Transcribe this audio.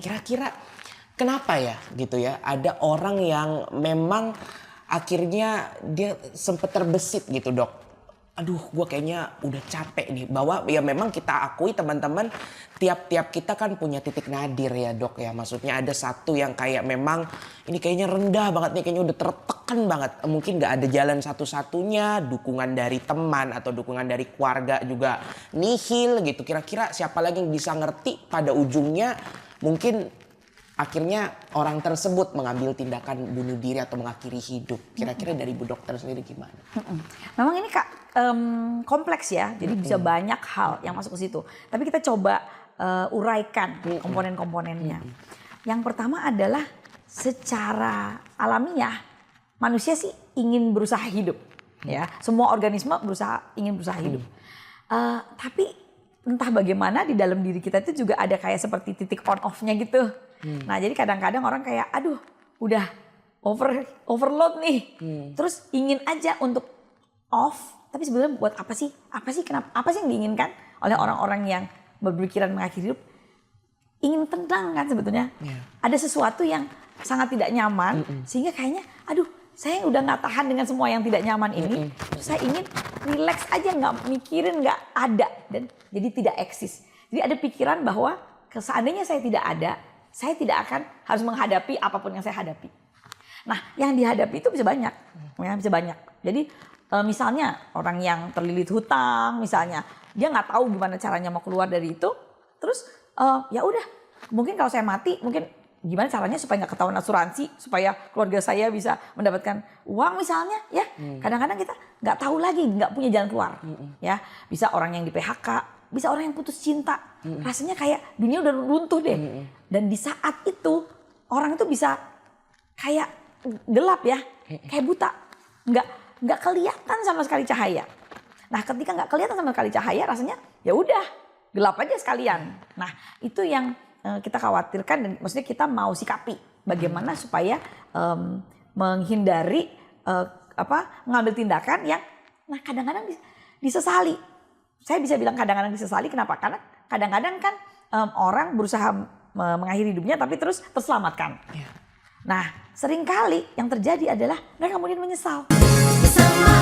kira-kira kenapa ya gitu ya, ada orang yang memang akhirnya dia sempat terbesit gitu dok. Aduh gue kayaknya udah capek nih. Bahwa ya memang kita akui teman-teman, tiap-tiap kita kan punya titik nadir ya dok ya. Maksudnya ada satu yang kayak memang ini kayaknya rendah banget nih, kayaknya udah tertekan banget. Mungkin gak ada jalan satu-satunya, dukungan dari teman atau dukungan dari keluarga juga nihil gitu. Kira-kira siapa lagi yang bisa ngerti pada ujungnya mungkin akhirnya orang tersebut mengambil tindakan bunuh diri atau mengakhiri hidup. Kira-kira dari Bu Dokter sendiri gimana? Memang ini Kak kompleks ya, jadi bisa banyak hal yang masuk ke situ. Tapi kita coba uraikan komponen-komponennya. Yang pertama adalah secara alamiah manusia sih ingin berusaha hidup, ya. Semua organisme ingin berusaha hidup. Tapi entah bagaimana di dalam diri kita itu juga ada kayak seperti titik on off-nya gitu. Nah jadi kadang-kadang orang kayak aduh udah overload nih. Terus ingin aja untuk off, tapi sebenarnya buat apa sih? Kenapa? Apa sih yang diinginkan oleh orang-orang yang berpikiran mengakhiri hidup? Ingin tenang kan sebetulnya. Ada sesuatu yang sangat tidak nyaman sehingga kayaknya aduh saya udah nggak tahan dengan semua yang tidak nyaman ini. Terus saya ingin relax aja, nggak mikirin, nggak ada, dan jadi tidak eksis. Jadi ada pikiran bahwa seandainya saya tidak ada, saya tidak akan harus menghadapi apapun yang saya hadapi. Nah, yang dihadapi itu bisa banyak, ya, bisa banyak. Jadi misalnya orang yang terlilit hutang, misalnya dia nggak tahu gimana caranya mau keluar dari itu, terus ya udah, mungkin kalau saya mati, mungkin gimana caranya supaya nggak ketahuan asuransi, supaya keluarga saya bisa mendapatkan uang misalnya, ya. Kadang-kadang kita nggak tahu lagi, nggak punya jalan keluar, ya. Bisa orang yang di PHK. Bisa orang yang putus cinta, rasanya kayak dunia udah runtuh deh. Dan di saat itu orang itu bisa kayak gelap ya, kayak buta, nggak kelihatan sama sekali cahaya. Nah ketika nggak kelihatan sama sekali cahaya, rasanya ya udah gelap aja sekalian. Nah itu yang kita khawatirkan dan maksudnya kita mau sikapi bagaimana supaya menghindari ngambil tindakan yang nah kadang-kadang disesali. Saya bisa bilang kadang-kadang disesali, kenapa? Karena kadang-kadang kan orang berusaha mengakhiri hidupnya tapi terus terselamatkan. Nah seringkali yang terjadi adalah mereka kemudian menyesal. Bersama